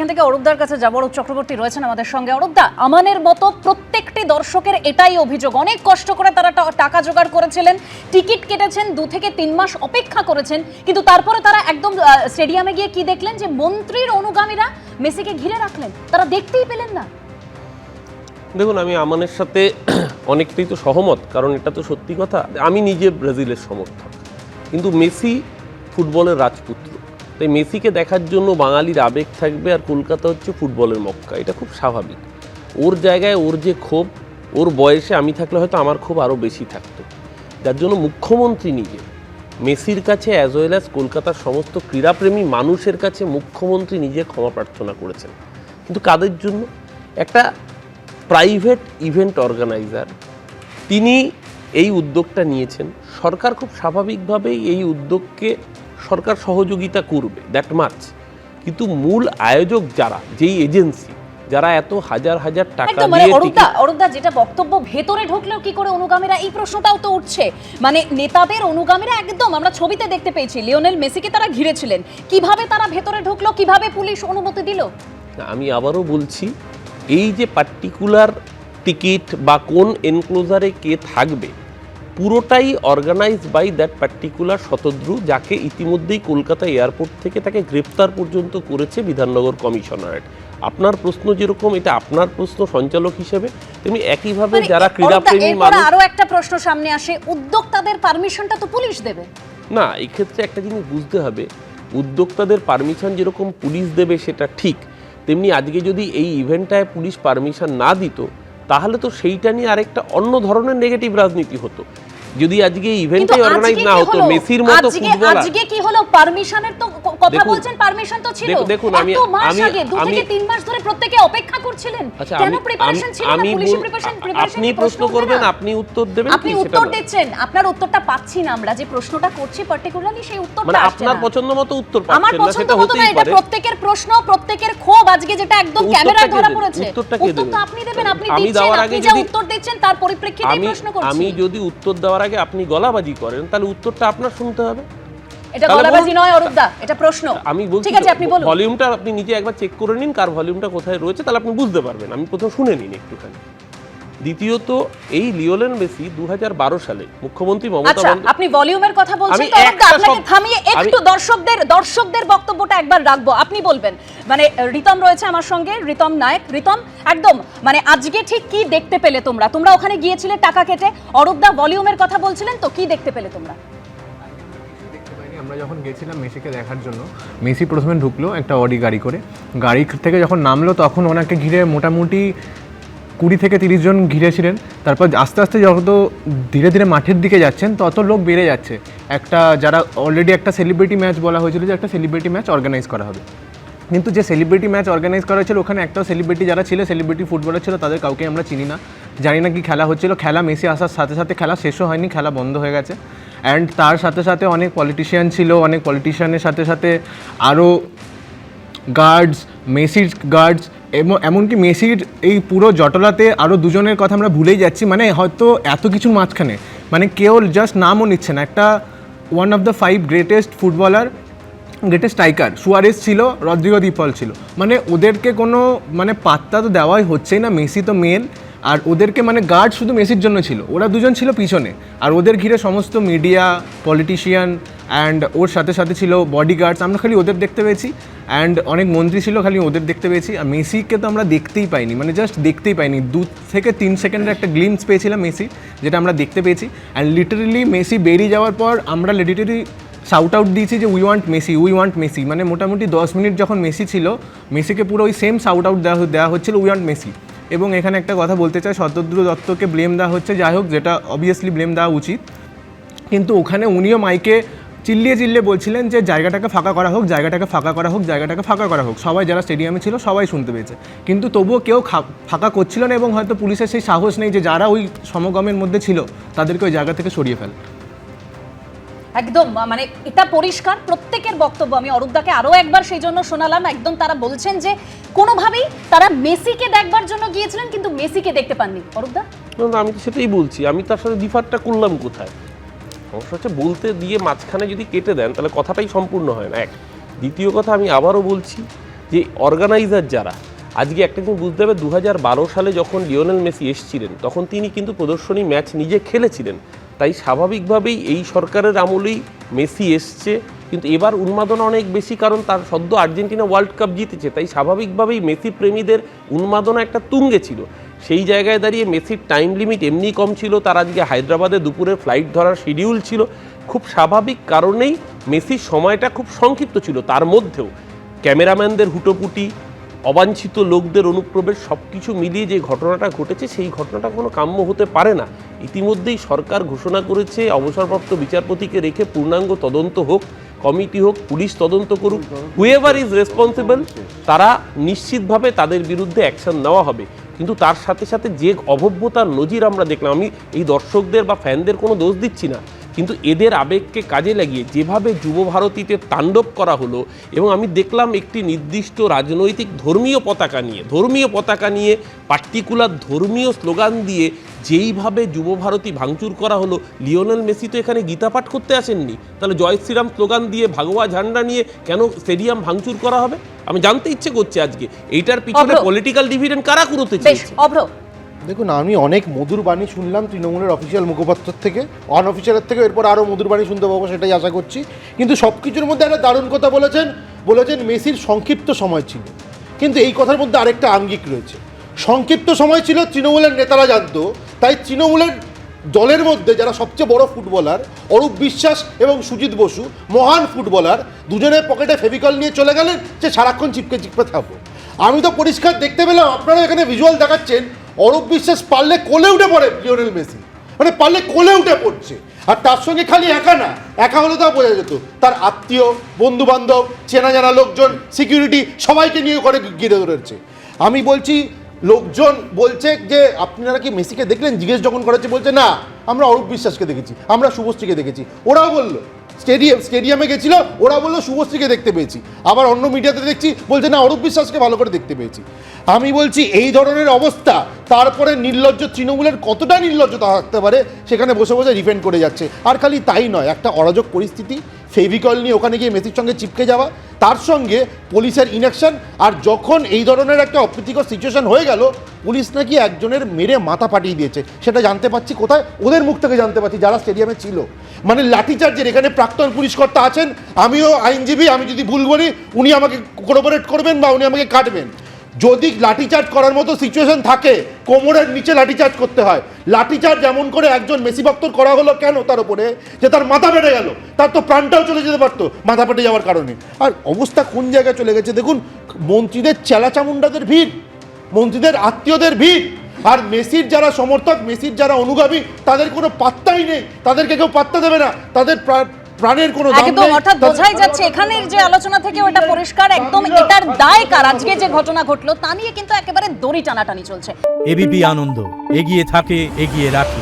এখান থেকে অরূপদার কাছে যাব। অরূপ চক্রবর্তী রয়েছেন আমাদের সঙ্গে। অরূপদা, আমানের মতো প্রত্যেকটি দর্শকের এটাই অভিযোগ, অনেক কষ্ট করে তারা টাকা জোগাড় করেছিলেন, টিকিট কেটেছেন, 2 থেকে 3 মাস অপেক্ষা করেছেন, কিন্তু তারপরে তারা একদম স্টেডিয়ামে গিয়ে কি দেখলেন যে মন্ত্রীর অনুগামীরা মেসিকে ঘিরে রাখলেন, তারা দেখতেই পেলেন না। দেখুন, আমি আমানের সাথে অনেকটাই তো সহমত, কারণ এটা তো সত্যি কথা। আমি নিজে ব্রাজিলের সমর্থক, কিন্তু মেসি ফুটবলের রাজপুত্র, তাই মেসিকে দেখার জন্য বাঙালির আবেগ থাকবে, আর কলকাতা হচ্ছে ফুটবলের মক্কা, এটা খুব স্বাভাবিক। ওর জায়গায় ওর যে ক্ষোভ, ওর বয়সে আমি থাকলে হয়তো আমার ক্ষোভ আরও বেশি থাকতো, যার জন্য মুখ্যমন্ত্রী নিজে মেসির কাছে অ্যাজ ওয়েল অ্যাজ কলকাতার সমস্ত ক্রীড়াপ্রেমী মানুষের কাছে মুখ্যমন্ত্রী নিজে ক্ষমা প্রার্থনা করেছেন। কিন্তু কাদের জন্য? একটা প্রাইভেট ইভেন্ট অর্গানাইজার, তিনি এই উদ্যোগটা নিয়েছেন। সরকার খুব স্বাভাবিকভাবেই এই উদ্যোগকে সরকার সহযোগিতা করবে, দ্যাট মাচ। কিন্তু মূল আয়োজক যারা, যেই এজেন্সি, যারা এত হাজার হাজার টাকা দিয়ে অরূপদা যেটা বক্তব্য, ভেতরে ঢুকলেও কি করে অনুগামীরা, এই প্রশ্নটাও তো উঠছে। মানে নেতাদের অনুগামীরা একদম আমরা ছবিতে দেখতে পেয়েছি, লিওনেল মেসিকে তারা ঘিরেছিলেন, কিভাবে তারা ভেতরে ঢুকলো, কিভাবে পুলিশ অনুমতি দিল? আমি আবারও বলছি, এই যে পার্টিকুলার টিকিট বা কোন এনক্লোজারে কে থাকবে, পুরোটাই organise by that particular Shatadru, যাকে ইতিমধ্যেই কলকাতা এয়ারপোর্ট থেকে তাকে গ্রেপ্তার পর্যন্ত করেছে বিধাননগর কমিশনারেট। আপনার প্রশ্ন যেরকম এটা আপনার প্রশ্ন সঞ্চালক হিসেবে, তেমনি একইভাবে যারা ক্রীড়াপ্রেমী মানুষ। আরো একটা প্রশ্ন সামনে আসে, উদ্যোক্তাদের পারমিশনটা তো পুলিশ দেবে না? এই ক্ষেত্রে একটা জিনিস বুঝতে হবে, উদ্যোক্তাদের পারমিশন যেরকম পুলিশ দেবে সেটা ঠিক, তেমনি আজকে যদি এই ইভেন্টটায় পুলিশ পারমিশন না দিত, তাহলে তো সেইটা নিয়ে আরেকটা অন্য ধরনের নেগেটিভ রাজনীতি হতো। যদি আজকে এই ইভেন্টটাই অর্গানাইজ না হতো, মেসির মতো ফুটবলার, আজকে কি হলো? পারমিশনের তো কথা বলছেন, পারমিশন তো ছিল। দেখুন, আমি 2 থেকে 3 মাস ধরে প্রত্যেককে অপেক্ষা করছিলেন, কেন প্রিপারেশন ছিল না? পুলিশের প্রিপারেশন আপনি প্রশ্ন করবেন, আপনি উত্তর দেবেন, আপনি উত্তর দিচ্ছেন, আপনার উত্তরটা পাচ্ছি না আমরা, যে প্রশ্নটা করছি পার্টিকুলারলি সেই উত্তরটা মানে আসছে না। আপনার পছন্দ মতো উত্তর পাচ্ছেন না, আমার পছন্দ মতো না, এটা প্রত্যেকের প্রশ্ন, প্রত্যেকের ক্ষোভ আজকে যেটা একদম ক্যামেরায় ধরা পড়েছে। উত্তরটা আপনি দেবেন, আপনি দিচ্ছেন, আপনি যে উত্তর দিচ্ছেন তার পরিপ্রেক্ষিতেই প্রশ্ন করছি। আমি যদি উত্তর দেওয়ার আগে আপনি গলাবাজি করেন, তাহলে উত্তরটা আপনার শুনতে হবে। এটা গলাবাজি নয় অরূপদা, এটা প্রশ্ন। আমি বলছি, ঠিক আছে, আপনি বলুন। ভলিউমটা আপনি নিজে একবার চেক করে নিন, কার ভলিউমটা কোথায় রয়েছে, তাহলে আপনি বুঝতে পারবেন। আমি প্রথম শুনে নিন একটুখানি। দ্বিতীয়ত, এই লিওনেল মেসি 2012 সালে মুখ্যমন্ত্রী মমতা বন্দ্যোপাধ্যায়, আপনি ভলিউমের কথা বলছেন তো অরূপদা, আপনাকে থামিয়ে একটু দর্শকদের বক্তব্যটা একবার রাখবো, আপনি বলবেন। মানে রিতম রয়েছে আমার সঙ্গে, রিতম নায়ক। রিতম, একদম মানে আজকে ঠিক কি দেখতে পেলে তোমরা ওখানে গিয়েছিলে টাকা কেটে, অরূপদা ভলিউমের কথা বলছিলেন তো, কি দেখতে পেলে তোমরা? আমরা যখন গেছিলাম মেসিকে দেখার জন্য, মেসি প্রথমে ঢুকলো একটা অডি গাড়ি করে, গাড়ি থেকে যখন নামলো তখন ওনাকে ঘিরে মোটামুটি 20 থেকে 30 জন ঘিরেছিলেন। তারপর আস্তে আস্তে যত ধীরে ধীরে মাঠের দিকে যাচ্ছেন তত লোক বেড়ে যাচ্ছে। একটা যারা অলরেডি একটা সেলিব্রিটি ম্যাচ বলা হয়েছিল যে একটা সেলিব্রিটি ম্যাচ অর্গানাইজ করা হবে, কিন্তু যে সেলিব্রিটি ম্যাচ অর্গানাইজ করা হয়েছিল ওখানে একটাও সেলিব্রিটি যারা ছিল, সেলিব্রিটি ফুটবলার ছিল, তাদের কাউকে আমরা চিনি না, জানি না কি খেলা হচ্ছিল। খেলা মেসি আসার সাথে সাথে খেলা শেষও হয়নি, খেলা বন্ধ হয়ে গেছে। অ্যান্ড তার সাথে সাথে অনেক পলিটিশিয়ান ছিল, অনেক পলিটিশিয়ানের সাথে সাথে আরও গার্ডস, মেসির গার্ডস, এবং এমনকি মেসির এই পুরো জটলাতে আরও 2 জনের কথা আমরা ভুলেই যাচ্ছি। মানে হয়তো এত কিছুর মাঝখানে মানে কেউ জাস্ট নামও নিচ্ছে না। একটা 1 of the 5 greatest footballer, greatest striker Suarez ছিল, রদ্রিগো দি পল ছিল, মানে ওদেরকে কোনো মানে পাত্তা তো দেওয়াই হচ্ছেই না। মেসি তো মেন, আর ওদেরকে মানে গার্ড শুধু মেসির জন্য ছিল, ওরা 2 জন ছিল পিছনে, আর ওদের ঘিরে সমস্ত মিডিয়া, পলিটিশিয়ান, অ্যান্ড ওর সাথে সাথে ছিল বডিগার্ডস। আমরা খালি ওদের দেখতে পেয়েছি, অ্যান্ড অনেক মন্ত্রী ছিল, খালি ওদের দেখতে পেয়েছি। আর মেসিকে তো আমরা দেখতেই পাইনি, মানে জাস্ট দেখতেই পাইনি। 2 থেকে 3 সেকেন্ডের একটা গ্লিমস পেয়েছিলাম মেসি, যেটা আমরা দেখতে পেয়েছি। অ্যান্ড লিটারেলি মেসি বেরিয়ে যাওয়ার পর আমরা লিটারেলি শাউট আউট দিয়েছি যে উই ওয়ান্ট মেসি। মানে মোটামুটি 10 মিনিট যখন মেসি ছিল, মেসিকে পুরো ওই সেম শাউট আউট দেওয়া হচ্ছিল, উই ওয়ান্ট মেসি। এবং এখানে একটা কথা বলতে চাই, শতদ্রু দত্তকে ব্লেম দেওয়া হচ্ছে, যাই হোক, যেটা অবভিয়াসলি ব্লেম দেওয়া উচিত, কিন্তু ওখানে উনিও মাইকে চিল্লিয়ে বলছিলেন যে জায়গাটাকে ফাঁকা করা হোক, জায়গাটাকে ফাঁকা করা হোক, জায়গাটাকে ফাঁকা করা হোক। সবাই যারা স্টেডিয়ামে ছিল সবাই শুনতে পেয়েছে, কিন্তু তবুও কেউ ফাঁকা করছিল না। এবং হয়তো পুলিশের সেই সাহস নেই যে যারা ওই সমাগমের মধ্যে ছিল তাদেরকে ওই জায়গা থেকে সরিয়ে ফেলে। একদম মানে এটা পরিষ্কার প্রত্যেকের বক্তব্য। আমি অরূপদাকে আরো একবার সেই জন্য শোনালাম, একদম তারা বলছেন যে কোনোভাবেই তারা মেসিকে দেখবার জন্য গিয়েছিলেন কিন্তু মেসিকে দেখতে পাননি। অরূপদা, আমি তো সেটাই বলছি, আমি তার সাথে ডিফারটা করলাম কোথায়? সমস্যা হচ্ছে বলতে দিয়ে মাঝখানে যদি কেটে দেন তাহলে কথাটাই সম্পূর্ণ হয় না। এক, দ্বিতীয় কথা, আমি আবারও বলছি, যে অর্গানাইজার যারা, আজকে একটা জিনিস বুঝতে হবে, 2012 সালে যখন লিওনেল মেসি এসেছিলেন তখন তিনি কিন্তু প্রদর্শনী ম্যাচ নিজে খেলেছিলেন, তাই স্বাভাবিকভাবেই এই সরকারের আমলেই মেসি এসছে। কিন্তু এবার উন্মাদনা অনেক বেশি, কারণ তার সদ্য আর্জেন্টিনা ওয়ার্ল্ড কাপ জিতেছে, তাই স্বাভাবিকভাবেই মেসি প্রেমীদের উন্মাদনা একটা তুঙ্গে ছিল। সেই জায়গায় দাঁড়িয়ে মেসির টাইম লিমিট এমনি কম ছিল, তার আজকে হায়দ্রাবাদে দুপুরে ফ্লাইট ধরার শিডিউল ছিল, খুব স্বাভাবিক কারণেই মেসির সময়টা খুব সংক্ষিপ্ত ছিল। তার মধ্যেও ক্যামেরাম্যানদের হুটোপুটি, অবাঞ্ছিত লোকদের অনুপ্রবেশ, সব কিছু মিলিয়ে যে ঘটনাটা ঘটেছে সেই ঘটনাটা কোনো কাম্য হতে পারে না। ইতিমধ্যেই সরকার ঘোষণা করেছে অবসরপ্রাপ্ত বিচারপতিকে রেখে পূর্ণাঙ্গ তদন্ত হোক, কমিটি হোক, পুলিশ তদন্ত করুক, হুয়েভার ইজ রেসপন্সিবল তারা নিশ্চিতভাবে তাদের বিরুদ্ধে অ্যাকশন নেওয়া হবে। কিন্তু তার সাথে সাথে যে অভব্যতার নজির আমরা দেখলাম, আমি এই দর্শকদের বা ফ্যানদের কোনো দোষ দিচ্ছি না, কিন্তু এদের আবেগকে কাজে লাগিয়ে যেভাবে যুব ভারতীতে তাণ্ডব করা হলো, এবং আমি দেখলাম একটি নির্দিষ্ট রাজনৈতিক ধর্মীয় পতাকা নিয়ে পার্টিকুলার ধর্মীয় স্লোগান দিয়ে যেইভাবে যুব ভারতী ভাঙচুর করা হলো। লিওনেল মেসি তো এখানে গীতা পাঠ করতে আসেননি, তাহলে জয় শ্রীরাম স্লোগান দিয়ে ভাগোয়া ঝান্ডা নিয়ে কেন স্টেডিয়াম ভাঙচুর করা হবে? আমি জানতে ইচ্ছে করছে আজকে এইটার পিছনে পলিটিক্যাল ডিভিডেন্ট কারা করতে চেয়েছে। দেখুন, আমি অনেক মধুর বাণী শুনলাম তৃণমূলের অফিসিয়াল মুখপাত্রের থেকে, অনঅফিসিয়ালের থেকে, এরপর আরও মধুর বাণী শুনতে পাবো সেটাই আশা করছি। কিন্তু সব কিছুর মধ্যে একটা দারুণ কথা বলেছেন মেসির সংক্ষিপ্ত সময় ছিল। কিন্তু এই কথার মধ্যে আরেকটা আঙ্গিক রয়েছে, সংক্ষিপ্ত সময় ছিল তৃণমূলের নেতারা জানতো, তাই তৃণমূলের দলের মধ্যে যারা সবচেয়ে বড় ফুটবলার অরূপ বিশ্বাস এবং সুজিত বসু, মহান ফুটবলার, দুজনের পকেটে ফেভিকল নিয়ে চলে গেলেন যে সারাক্ষণ চিপকে থাকবো। আমি তো পরিষ্কার দেখতে পেলাম, আপনারা এখানে ভিজুয়াল দেখাচ্ছেন, অরূপ বিশ্বাস পারলে কোলে উঠে পড়ে লিওনেল মেসি, মানে পারলে কোলে উঠে পড়ছে। আর তার সঙ্গে খালি একা হলে তাও বোঝা যেত তার আত্মীয়, বন্ধু বান্ধব, চেনা জানা লোকজন, সিকিউরিটি সবাইকে নিয়ে করে ঘিরে ধরেছে। আমি বলছি, লোকজন বলছে যে আপনারা কি মেসিকে দেখলেন, জিজ্ঞেস যখন করেছে বলছে না আমরা অরূপ বিশ্বাসকে দেখেছি, আমরা শুভশ্রীকে দেখেছি। ওরাও বললো স্টেডিয়ামে গেছিল, ওরা বললো শুভশ্রীকে দেখতে পেয়েছি, আবার অন্য মিডিয়াতে দেখছি বলছে না অরূপ বিশ্বাসকে ভালো করে দেখতে পেয়েছি। আমি বলছি এই ধরনের অবস্থা, তারপরে নির্লজ্জ তৃণমূলের কতটা নির্লজ্জতা থাকতে পারে, সেখানে বসে বসে ডিফেন্ড করে যাচ্ছে। আর খালি তাই নয়, একটা অরাজক পরিস্থিতি, ফেভিকল নিয়ে ওখানে গিয়ে মেসির সঙ্গে চিপকে যাওয়া, তার সঙ্গে পুলিশের ইনঅ্যাকশন। আর যখন এই ধরনের একটা অপ্রীতিকর সিচুয়েশন হয়ে গেল, পুলিশ নাকি একজনের মেরে মাথা ফাটিয়ে দিয়েছে, সেটা জানতে পারছি কোথায়, ওদের মুখ থেকে জানতে পারছি যারা স্টেডিয়ামে ছিল। মানে লাঠিচার্জের, এখানে প্রাক্তন পুলিশ কর্তা আছেন, আমিও আইনজীবী, আমি যদি ভুল বলি উনি আমাকে কোঅপারেট করবেন বা উনি আমাকে কাটবেন। যদি লাঠিচার্জ করার মতো সিচুয়েশন থাকে, কোমরের নিচে লাঠিচার্জ করতে হয়। লাঠিচার্জ যেমন করে একজন মেসি ভক্তর করা হলো কেন তার উপরে, যে তার মাথা ফেটে গেল, তার তো প্রাণটাও চলে যেতে পারতো মাথা ফেটে যাওয়ার কারণে। আর অবস্থা কোন জায়গায় চলে গেছে দেখুন, মন্ত্রীদের চেলাচামুন্ডাদের ভিড়, মন্ত্রীদের আত্মীয়দের ভিড়, আর মেসির যারা সমর্থক, মেসির যারা অনুগামী, তাদের কোনো পাত্তাই নেই, তাদেরকে কেউ পাত্তা দেবে না, তাদের প্রাণের কোনো দাম একদম। নেই। অর্থাৎ বোঝাই যাচ্ছে এখানের যে আলোচনা থেকে ওটা পরিষ্কার, একদম এটার দায় কার, আজকে যে ঘটনা ঘটলো তা নিয়ে কিন্তু একেবারে দড়ি টানাটানি চলছে। এবিপি আনন্দ, এগিয়ে থাকে, এগিয়ে রাখে।